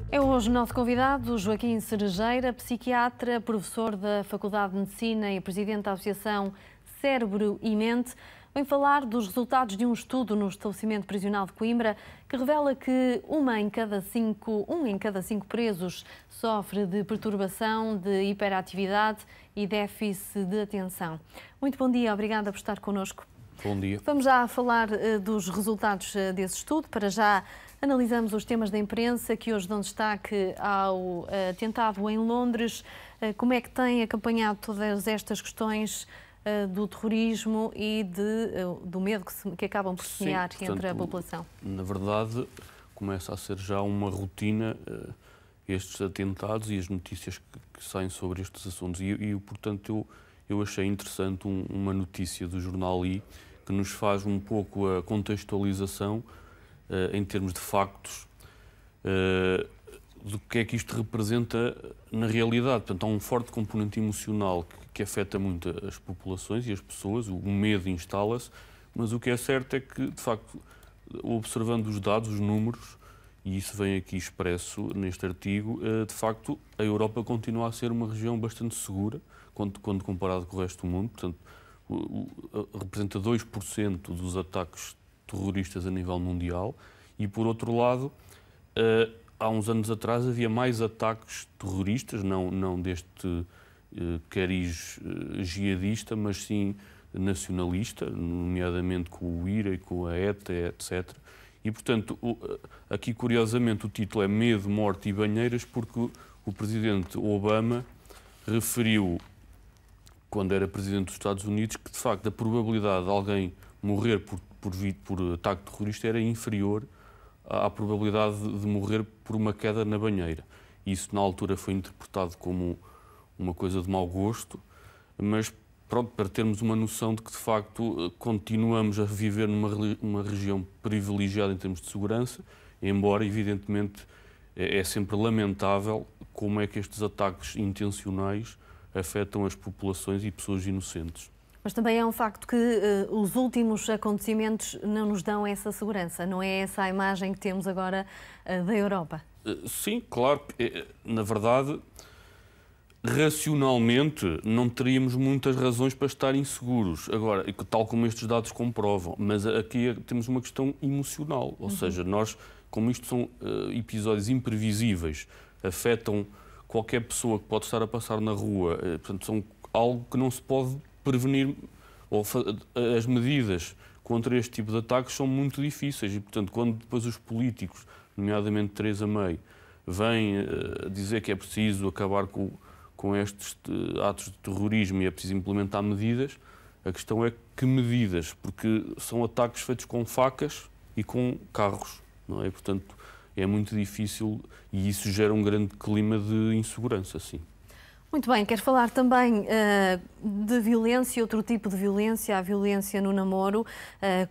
É hoje o nosso convidado, Joaquim Cerejeira, psiquiatra, professor da Faculdade de Medicina e presidente da Associação Cérebro e Mente. Vem falar dos resultados de um estudo no estabelecimento prisional de Coimbra que revela que um em cada cinco presos sofre de perturbação, de hiperatividade e déficit de atenção. Muito bom dia, obrigada por estar connosco. Bom dia. Vamos já falar dos resultados desse estudo. Para já analisamos os temas da imprensa que hoje dão destaque ao atentado em Londres. Como é que tem acompanhado todas estas questões do terrorismo e do medo que acabam por semear entre a população? Na verdade, começa a ser já uma rotina estes atentados e as notícias que saem sobre estes assuntos. Portanto, eu achei interessante uma notícia do jornal I que nos faz um pouco a contextualização em termos de factos do que é que isto representa na realidade. Portanto, há um forte componente emocional que afeta muito as populações e as pessoas, o medo instala-se, mas o que é certo é que, de facto, observando os dados, os números, e isso vem aqui expresso neste artigo, de facto, a Europa continua a ser uma região bastante segura quando comparado com o resto do mundo. Portanto, representa 2% dos ataques terroristas a nível mundial e, por outro lado, há uns anos atrás havia mais ataques terroristas, não deste cariz jihadista, mas sim nacionalista, nomeadamente com o IRA e com a ETA, etc. E, portanto, aqui, curiosamente, o título é Medo, Morte e Banheiras, porque o presidente Obama referiu, quando era presidente dos Estados Unidos, que, de facto, a probabilidade de alguém morrer por ataque terrorista era inferior à probabilidade de morrer por uma queda na banheira. Isso, na altura, foi interpretado como uma coisa de mau gosto, mas, pronto, para termos uma noção de que, de facto, continuamos a viver numa região privilegiada em termos de segurança, embora, evidentemente, é sempre lamentável como é que estes ataques intencionais afetam as populações e pessoas inocentes. Mas também é um facto que os últimos acontecimentos não nos dão essa segurança, não é essa a imagem que temos agora da Europa? Sim, claro. Na verdade, racionalmente, não teríamos muitas razões para estar inseguros. Agora, tal como estes dados comprovam, mas aqui temos uma questão emocional, ou seja, nós, como isto são episódios imprevisíveis, afetam qualquer pessoa que pode estar a passar na rua, portanto, são algo que não se pode prevenir, ou as medidas contra este tipo de ataques são muito difíceis e, portanto, quando depois os políticos, nomeadamente Theresa May, vêm dizer que é preciso acabar com estes atos de terrorismo e é preciso implementar medidas, a questão é que medidas, porque são ataques feitos com facas e com carros, não é? Portanto, é muito difícil e isso gera um grande clima de insegurança, sim. Muito bem, quero falar também de violência, outro tipo de violência, a violência no namoro,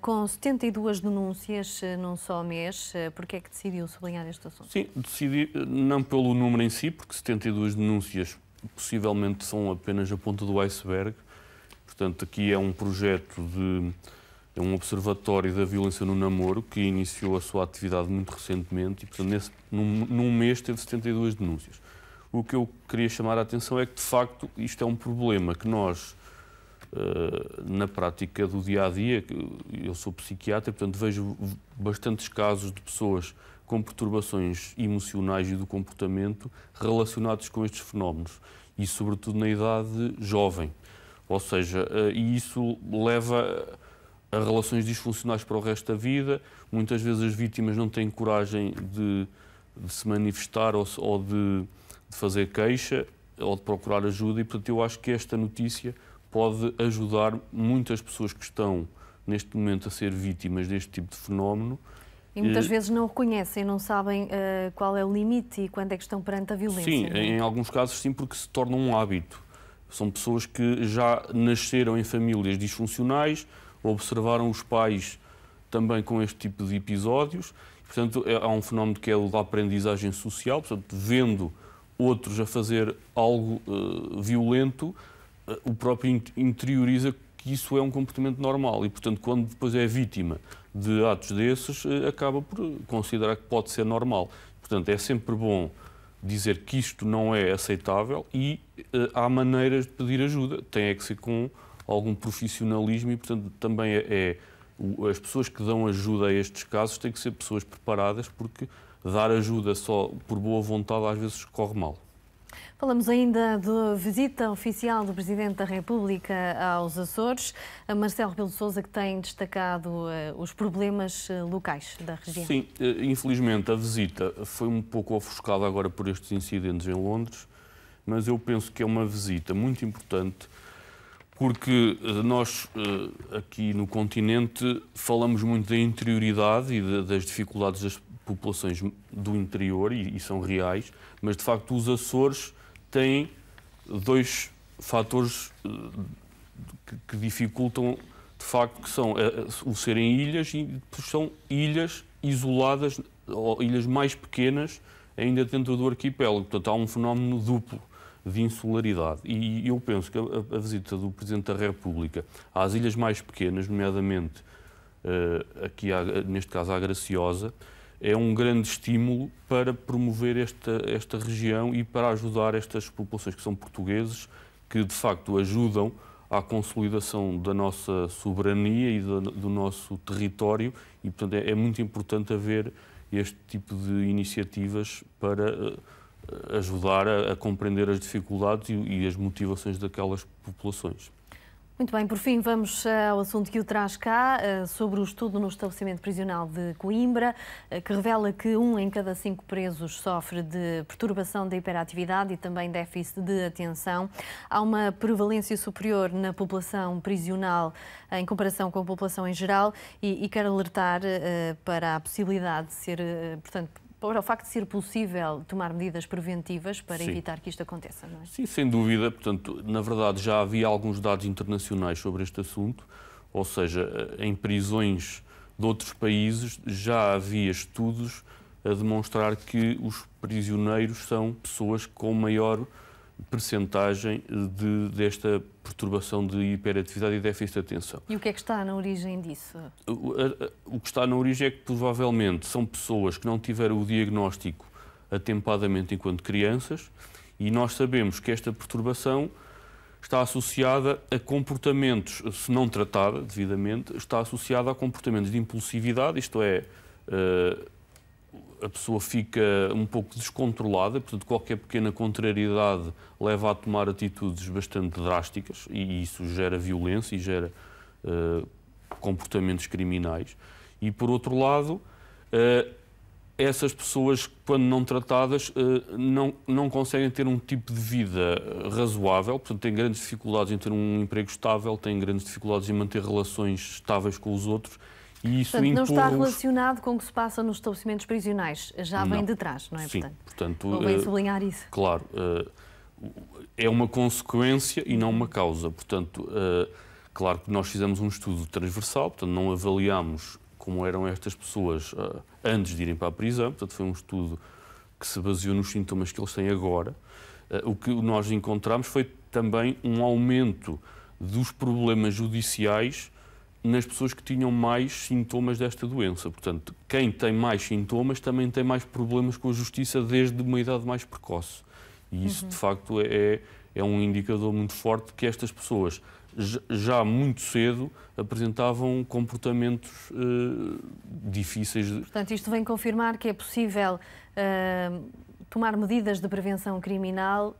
com 72 denúncias num só mês. Por que é que decidiu sublinhar este assunto? Sim, decidi, não pelo número em si, porque 72 denúncias possivelmente são apenas a ponta do iceberg. Portanto, aqui é um projeto é um observatório da violência no namoro que iniciou a sua atividade muito recentemente e, portanto, num mês teve 72 denúncias. O que eu queria chamar a atenção é que, de facto, isto é um problema que nós, na prática do dia-a-dia, eu sou psiquiatra, portanto, vejo bastantes casos de pessoas com perturbações emocionais e do comportamento relacionados com estes fenómenos e, sobretudo, na idade jovem. Ou seja, e isso leva a relações disfuncionais para o resto da vida. Muitas vezes as vítimas não têm coragem de se manifestar ou de fazer queixa ou de procurar ajuda e, portanto, eu acho que esta notícia pode ajudar muitas pessoas que estão, neste momento, a ser vítimas deste tipo de fenómeno. E muitas vezes não reconhecem, não sabem qual é o limite e quando é que estão perante a violência. Sim, em alguns casos sim, porque se torna um hábito. São pessoas que já nasceram em famílias disfuncionais, observaram os pais também com este tipo de episódios. Portanto, há um fenómeno que é o da aprendizagem social, portanto, vendo outros a fazer algo violento, o próprio interioriza que isso é um comportamento normal e, portanto, quando depois é vítima de atos desses, acaba por considerar que pode ser normal. Portanto, é sempre bom dizer que isto não é aceitável e há maneiras de pedir ajuda. Tem que ser com algum profissionalismo e, portanto, também as pessoas que dão ajuda a estes casos têm que ser pessoas preparadas, porque dar ajuda só por boa vontade às vezes corre mal. Falamos ainda da visita oficial do Presidente da República aos Açores, Marcelo Rebelo de Sousa, que tem destacado os problemas locais da região. Sim, infelizmente a visita foi um pouco ofuscada agora por estes incidentes em Londres, mas eu penso que é uma visita muito importante, porque nós aqui no continente falamos muito da interioridade e das dificuldades das populações do interior, e são reais, mas de facto os Açores têm dois fatores que dificultam, de facto, que são o serem ilhas e são ilhas isoladas, ou ilhas mais pequenas ainda dentro do arquipélago. Portanto, há um fenómeno duplo de insularidade. E eu penso que a visita do Presidente da República às ilhas mais pequenas, nomeadamente aqui, neste caso, à Graciosa, é um grande estímulo para promover esta região e para ajudar estas populações que são portugueses, que de facto ajudam à consolidação da nossa soberania e do nosso território e, portanto, é muito importante haver este tipo de iniciativas para ajudar a compreender as dificuldades e as motivações daquelas populações. Muito bem, por fim vamos ao assunto que o traz cá, sobre o estudo no estabelecimento prisional de Coimbra, que revela que 1 em cada 5 presos sofre de perturbação da hiperatividade e também déficit de atenção. Há uma prevalência superior na população prisional em comparação com a população em geral e quero alertar para a possibilidade de ser, portanto, para o facto de ser possível tomar medidas preventivas para evitar que isto aconteça, não é? Sim, sem dúvida. Portanto, na verdade, já havia alguns dados internacionais sobre este assunto, ou seja, em prisões de outros países já havia estudos a demonstrar que os prisioneiros são pessoas com maior percentagem desta perturbação de hiperatividade e déficit de atenção. E o que é que está na origem disso? O que está na origem é que provavelmente são pessoas que não tiveram o diagnóstico atempadamente enquanto crianças e nós sabemos que esta perturbação está associada a comportamentos, se não tratada devidamente, está associada a comportamentos de impulsividade, isto é, a pessoa fica um pouco descontrolada, portanto, qualquer pequena contrariedade leva a tomar atitudes bastante drásticas e isso gera violência e gera comportamentos criminais. E, por outro lado, essas pessoas, quando não tratadas, não conseguem ter um tipo de vida razoável, portanto, têm grandes dificuldades em ter um emprego estável, têm grandes dificuldades em manter relações estáveis com os outros. E isso portanto, não está relacionado com o que se passa nos estabelecimentos prisionais, já vem de trás, não é? Sim, portanto, convém sublinhar isso. Claro, é uma consequência e não uma causa. Portanto, claro que nós fizemos um estudo transversal, portanto, não avaliámos como eram estas pessoas antes de irem para a prisão, portanto, foi um estudo que se baseou nos sintomas que eles têm agora. O que nós encontramos foi também um aumento dos problemas judiciais nas pessoas que tinham mais sintomas desta doença. Portanto, quem tem mais sintomas também tem mais problemas com a justiça desde uma idade mais precoce. E isso, de facto, é um indicador muito forte que estas pessoas, já muito cedo, apresentavam comportamentos difíceis. Portanto, isto vem confirmar que é possível tomar medidas de prevenção criminal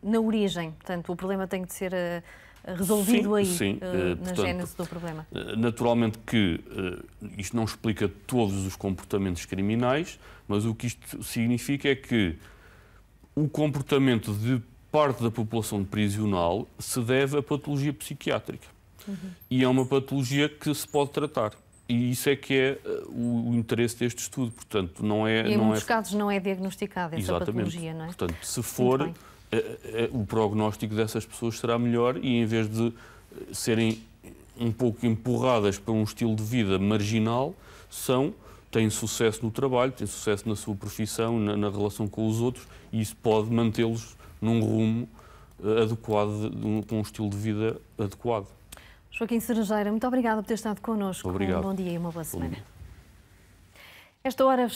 na origem. Portanto, o problema tem de ser resolvido na gênese do problema. Naturalmente que isto não explica todos os comportamentos criminais, mas o que isto significa é que o comportamento de parte da população prisional se deve a patologia psiquiátrica. E é uma patologia que se pode tratar. E isso é que é o interesse deste estudo. Portanto, não é... E em muitos casos não é diagnosticada essa patologia, não é? Portanto, se for, o prognóstico dessas pessoas será melhor e em vez de serem um pouco empurradas para um estilo de vida marginal, têm sucesso no trabalho, têm sucesso na sua profissão, na relação com os outros e isso pode mantê-los num rumo adequado, com um estilo de vida adequado. Joaquim Cerejeira, muito obrigada por ter estado connosco. Obrigado. Um bom dia e uma boa semana. Bom dia. Esta hora